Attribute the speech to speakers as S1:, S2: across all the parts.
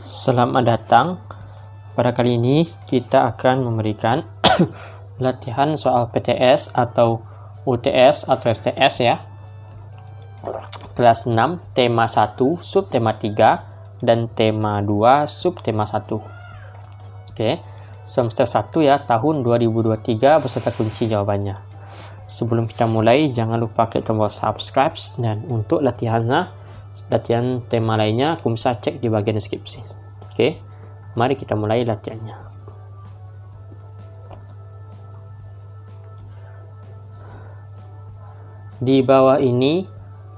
S1: Selamat datang. Pada kali ini kita akan memberikan latihan soal PTS atau UTS atau STS ya. Kelas 6, tema 1, subtema 3, dan tema 2, subtema 1. Oke, semester 1 ya, tahun 2023 beserta kunci jawabannya. Sebelum kita mulai, jangan lupa klik tombol subscribe, dan untuk latihan tema lainnya, aku bisa cek di bagian deskripsi. Oke, mari kita mulai latihannya. Di bawah ini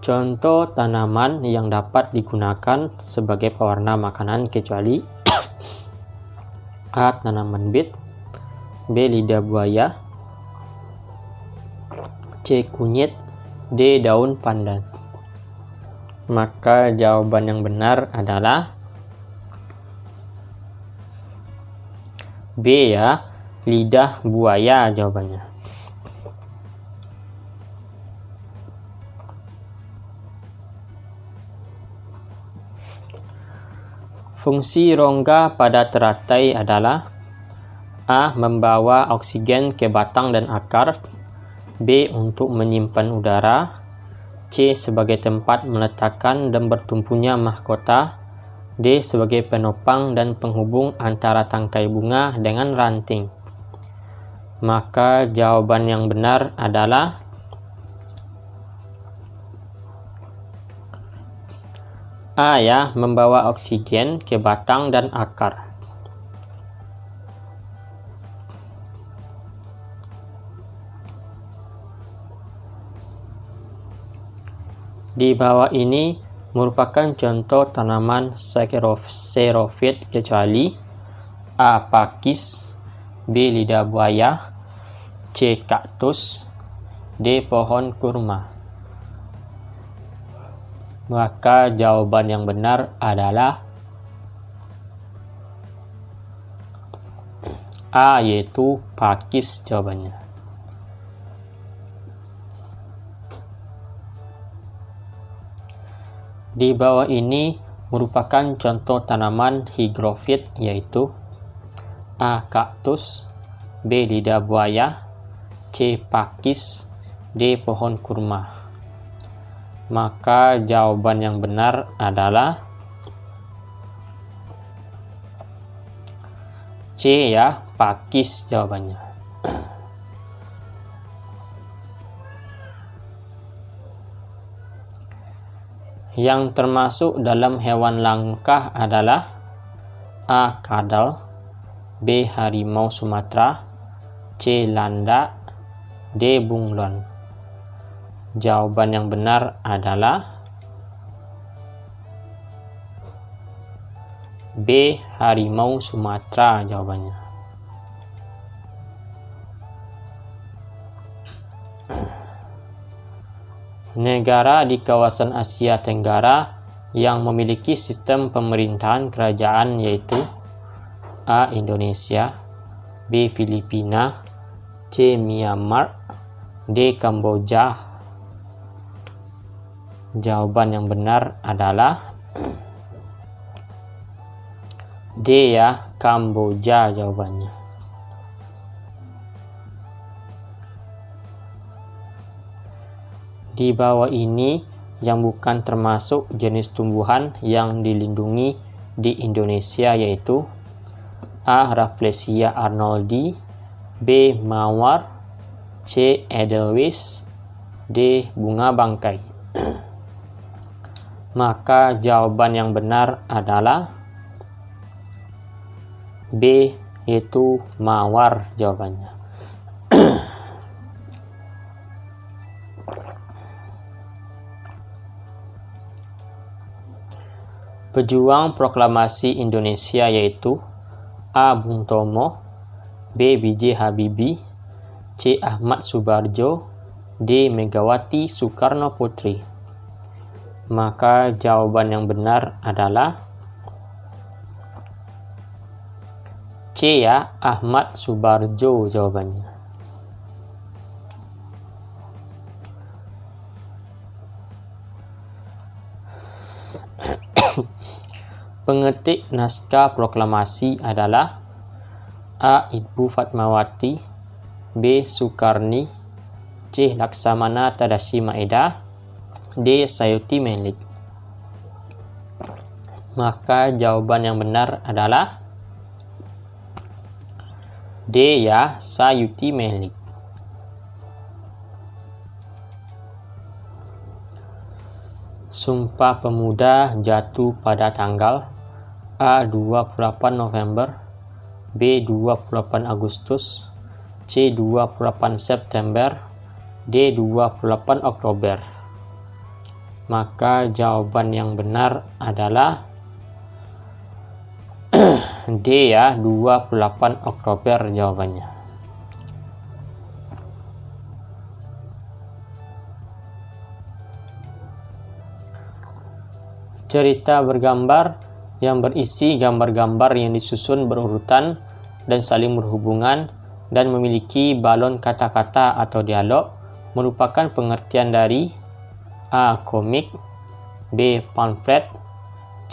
S1: contoh tanaman yang dapat digunakan sebagai pewarna makanan kecuali A. Tanaman bit, B. Lidah buaya, C. Kunyit, D. Daun pandan. Maka jawaban yang benar adalah B ya, lidah buaya jawabannya. Fungsi rongga pada teratai adalah A. Membawa oksigen ke batang dan akar, B. Untuk menyimpan udara, C. Sebagai tempat meletakkan dan bertumpunya mahkota, D. Sebagai penopang dan penghubung antara tangkai bunga dengan ranting. Maka jawaban yang benar adalah A ya, membawa oksigen ke batang dan akar. Di bawah ini merupakan contoh tanaman xerophyt kecuali A. Pakis, B. Lidah buaya, C. Kaktus, D. Pohon kurma. Maka jawaban yang benar adalah A, yaitu pakis jawabannya. Di bawah ini merupakan contoh tanaman higrofit yaitu A. Kaktus, B. Lidah buaya, C. Pakis, D. Pohon kurma. Maka jawaban yang benar adalah C ya, pakis jawabannya. Yang termasuk dalam hewan langka adalah A. Kadal, B. Harimau Sumatera, C. Landak, D. Bunglon. Jawaban yang benar adalah B. Harimau Sumatera jawabannya. Negara di kawasan Asia Tenggara yang memiliki sistem pemerintahan kerajaan yaitu A. Indonesia, B. Filipina, C. Myanmar, D. Kamboja. Jawaban yang benar adalah D ya, Kamboja jawabannya. Di bawah ini yang bukan termasuk jenis tumbuhan yang dilindungi di Indonesia yaitu A. Rafflesia arnoldi, B. Mawar, C. Edelweiss, D. Bunga bangkai. Maka jawaban yang benar adalah B, yaitu mawar jawabannya. Pejuang proklamasi Indonesia yaitu A. Bung Tomo, B. B.J. Habibie, C. Ahmad Subarjo, D. Megawati Soekarno Putri. Maka jawaban yang benar adalah C ya, Ahmad Subarjo jawabannya. Pengetik naskah proklamasi adalah A. Ibu Fatmawati, B. Soekarni, C. Laksamana Tadashi Maeda, D. Sayuti Melik. Maka jawaban yang benar adalah D. Ya, Sayuti Melik. Sumpah Pemuda jatuh pada tanggal A. 28 November, B. 28 Agustus, C. 28 September, D. 28 Oktober. Maka jawaban yang benar adalah D ya, 28 Oktober jawabannya. Cerita bergambar yang berisi gambar-gambar yang disusun berurutan dan saling berhubungan dan memiliki balon kata-kata atau dialog merupakan pengertian dari A. Komik, B. Pamflet,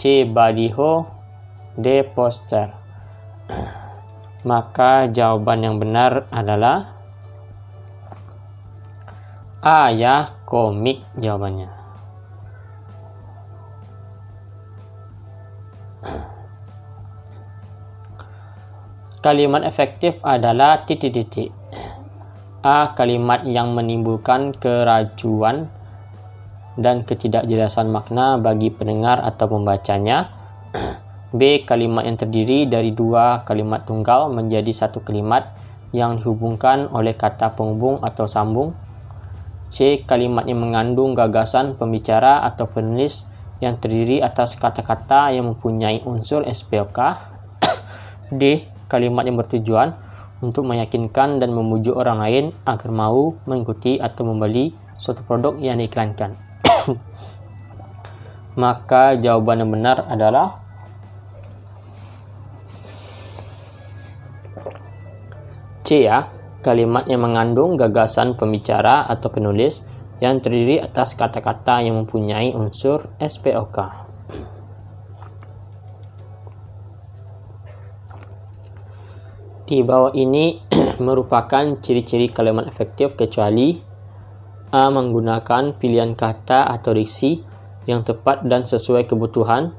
S1: C. Baliho, D. Poster. Maka jawaban yang benar adalah A ya, komik jawabannya. Kalimat efektif adalah titik-titik. A. Kalimat yang menimbulkan keracuan dan ketidakjelasan makna bagi pendengar atau pembacanya. B. Kalimat yang terdiri dari dua kalimat tunggal menjadi satu kalimat yang dihubungkan oleh kata penghubung atau sambung. C. Kalimat yang mengandung gagasan pembicara atau penulis yang terdiri atas kata-kata yang mempunyai unsur SPOK. D. Kalimat yang bertujuan untuk meyakinkan dan memujuk orang lain agar mau mengikuti atau membeli suatu produk yang diiklankan. Maka jawaban yang benar adalah C ya, kalimat yang mengandung gagasan pembicara atau penulis yang terdiri atas kata-kata yang mempunyai unsur SPOK. Di bawah ini merupakan ciri-ciri kalimat efektif kecuali A. Menggunakan pilihan kata atau diksi yang tepat dan sesuai kebutuhan,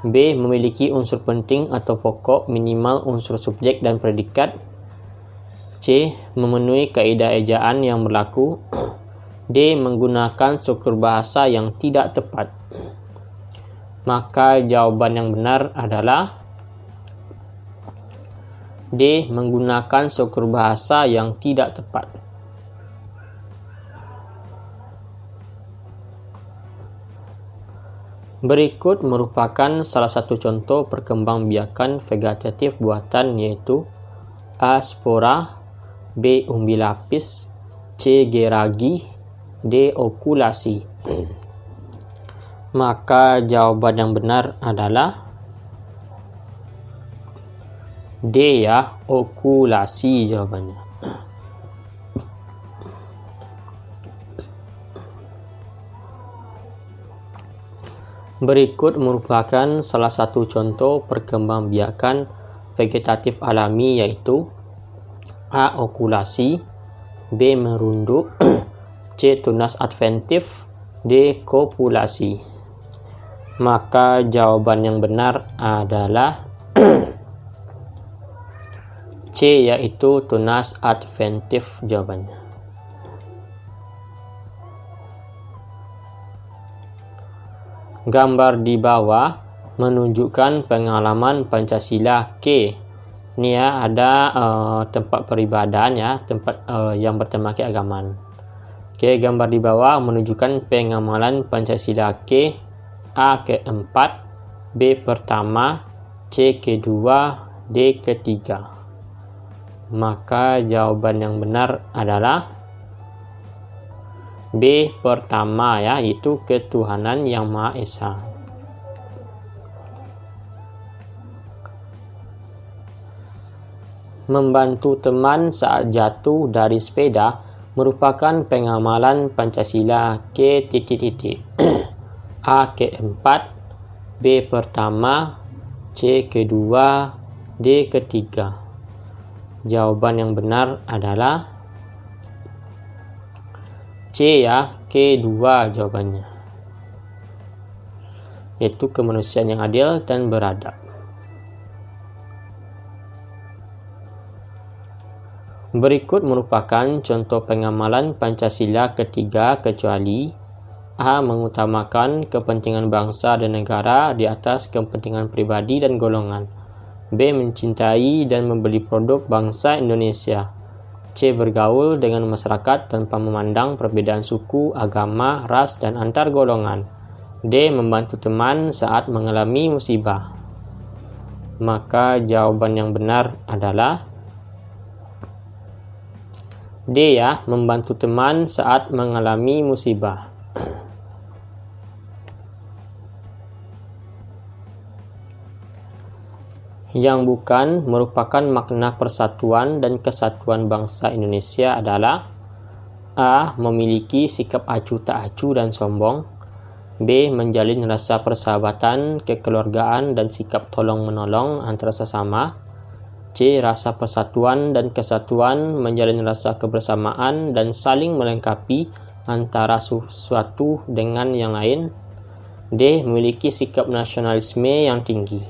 S1: B. Memiliki unsur penting atau pokok minimal unsur subjek dan predikat, C. Memenuhi kaedah ejaan yang berlaku, D. Menggunakan struktur bahasa yang tidak tepat. Maka jawaban yang benar adalah D. Menggunakan struktur bahasa yang tidak tepat. Berikut merupakan salah satu contoh perkembangbiakan vegetatif buatan, yaitu A. Spora, B. Umbi lapis, C. Geragi, D. Okulasi. Maka jawaban yang benar adalah D ya, okulasi jawabannya. Berikut merupakan salah satu contoh perkembangbiakan vegetatif alami, yaitu A. Okulasi, B. Merunduk, C. Tunas adventif, D. Kopulasi. Maka jawaban yang benar adalah C, yaitu tunas adventif jawabannya. Gambar di bawah menunjukkan pengalaman Pancasila K. Ini ya, ada tempat peribadahan ya, tempat yang bertema keagamaan. Oke, gambar di bawah menunjukkan pengamalan Pancasila K. A keempat, B pertama, C kedua, D ketiga. Maka jawaban yang benar adalah B pertama ya, yaitu ketuhanan yang Maha Esa. Membantu teman saat jatuh dari sepeda merupakan pengamalan Pancasila K. A keempat, B pertama, C kedua, D ketiga. Jawaban yang benar adalah C ya, kedua jawabannya. Yaitu kemanusiaan yang adil dan beradab. Berikut merupakan contoh pengamalan Pancasila ketiga kecuali A. Mengutamakan kepentingan bangsa dan negara di atas kepentingan pribadi dan golongan. B. Mencintai dan membeli produk bangsa Indonesia. C. Bergaul dengan masyarakat tanpa memandang perbedaan suku, agama, ras, dan antar golongan. D. Membantu teman saat mengalami musibah. Maka jawaban yang benar adalah D ya, membantu teman saat mengalami musibah. Yang bukan merupakan makna persatuan dan kesatuan bangsa Indonesia adalah A. Memiliki sikap acuh tak acuh dan sombong. B. Menjalin rasa persahabatan, kekeluargaan, dan sikap tolong-menolong antara sesama. C. Rasa persatuan dan kesatuan, menjalin rasa kebersamaan dan saling melengkapi antara sesuatu dengan yang lain. D. Memiliki sikap nasionalisme yang tinggi.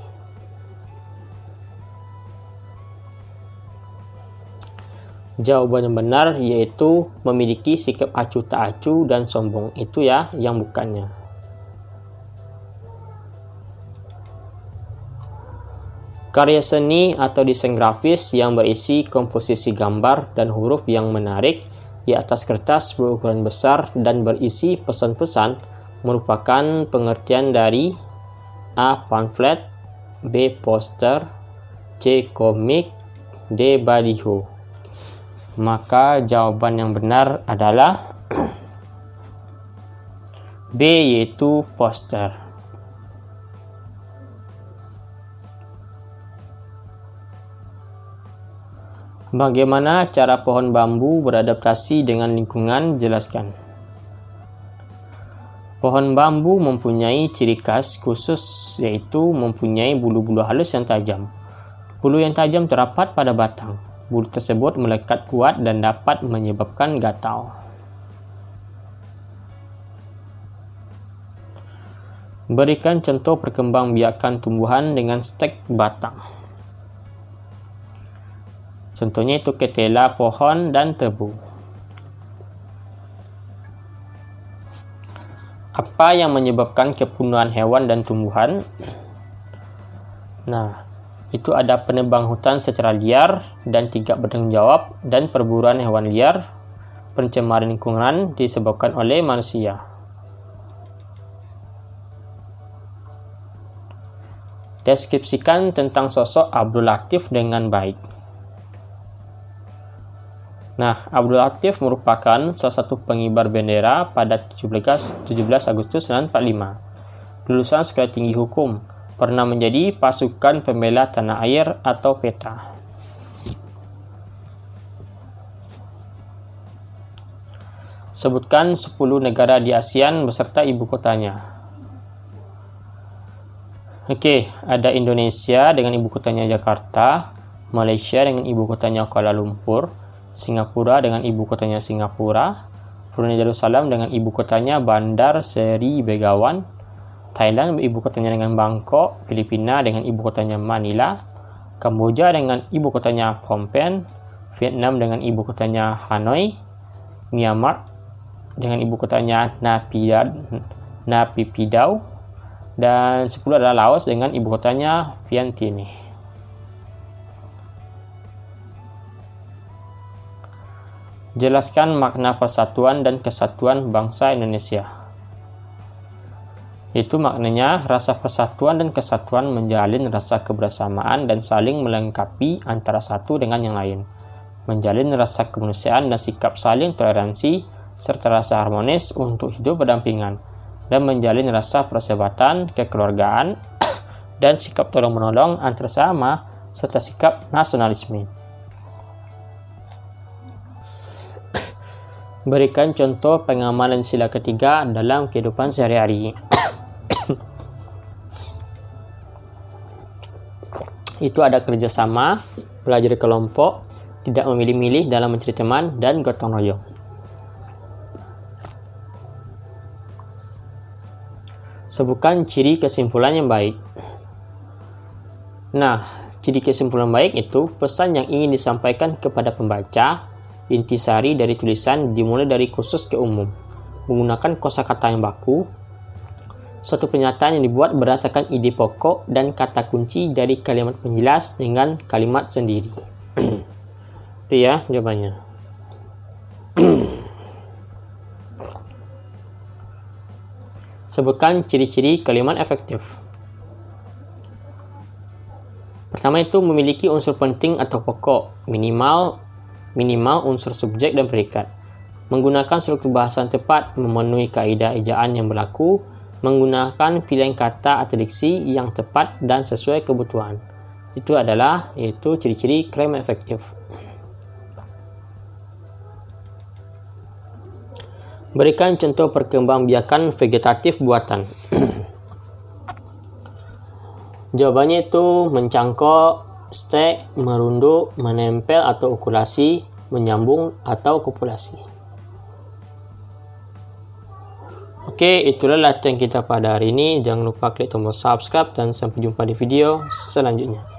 S1: Jawaban yang benar yaitu memiliki sikap acuh tak acuh dan sombong. Itu ya yang bukannya. Karya seni atau desain grafis yang berisi komposisi gambar dan huruf yang menarik di atas kertas berukuran besar dan berisi pesan-pesan merupakan pengertian dari A. Pamflet, B. Poster, C. Komik, D. Baliho. Maka jawaban yang benar adalah B, yaitu poster. Bagaimana cara pohon bambu beradaptasi dengan lingkungan? Jelaskan. Pohon bambu mempunyai ciri khas khusus, yaitu mempunyai bulu-bulu halus yang tajam. Bulu yang tajam terdapat pada batang. Bulu tersebut melekat kuat dan dapat menyebabkan gatal. Berikan contoh perkembangbiakan tumbuhan dengan stek batang. Contohnya itu ketela, pohon, dan tebu. Apa yang menyebabkan kepunuhan hewan dan tumbuhan? Nah, itu ada penebang hutan secara liar dan tidak bertanggung jawab, dan perburuan hewan liar. Pencemaran lingkungan disebabkan oleh manusia. Deskripsikan tentang sosok Abdul Latif dengan baik. Nah, Abdul Latif merupakan salah satu pengibar bendera pada 17 Agustus 1945. Lulusan Sekolah Tinggi Hukum, pernah menjadi pasukan pembela tanah air atau PETA. Sebutkan 10 negara di ASEAN beserta ibu kotanya. Oke, ada Indonesia dengan ibu kotanya Jakarta, Malaysia dengan ibu kotanya Kuala Lumpur, Singapura dengan ibu kotanya Singapura, Brunei Darussalam dengan ibu kotanya Bandar Seri Begawan, Thailand ibu kotanya dengan Bangkok, Filipina dengan ibu kotanya Manila, Kamboja dengan ibu kotanya Phnom Penh, Vietnam dengan ibu kotanya Hanoi, Myanmar dengan ibu kotanya Naypyidaw, dan 10 adalah Laos dengan ibu kotanya Vientiane. Jelaskan makna persatuan dan kesatuan bangsa Indonesia. Itu maknanya rasa persatuan dan kesatuan menjalin rasa kebersamaan dan saling melengkapi antara satu dengan yang lain. Menjalin rasa kemanusiaan dan sikap saling toleransi serta rasa harmonis untuk hidup berdampingan, dan menjalin rasa persahabatan, kekeluargaan, dan sikap tolong-menolong antar sesama serta sikap nasionalisme. Berikan contoh pengamalan sila ketiga dalam kehidupan sehari-hari. itu ada kerjasama, belajar kelompok, tidak memilih-milih dalam mencari teman, dan gotong royong. Sebutkan ciri kesimpulan yang baik. Nah, ciri kesimpulan baik itu pesan yang ingin disampaikan kepada pembaca, intisari dari tulisan dimulai dari khusus ke umum, menggunakan kosakata yang baku, suatu pernyataan yang dibuat berdasarkan ide pokok dan kata kunci dari kalimat penjelas dengan kalimat sendiri. Itu ya jawabannya. Sebutkan ciri-ciri kalimat efektif. Pertama itu memiliki unsur penting atau pokok, minimal unsur subjek dan predikat. Menggunakan struktur bahasa yang tepat, memenuhi kaidah ejaan yang berlaku, menggunakan pilihan kata atau diksi yang tepat dan sesuai kebutuhan. Yaitu ciri-ciri kalimat efektif. Berikan contoh perkembangbiakan vegetatif buatan. Jawabannya itu mencangkok, stek, merunduk, menempel atau okulasi, menyambung atau kopulasi. Oke, itulah latihan kita pada hari ini. Jangan lupa klik tombol subscribe dan sampai jumpa di video selanjutnya.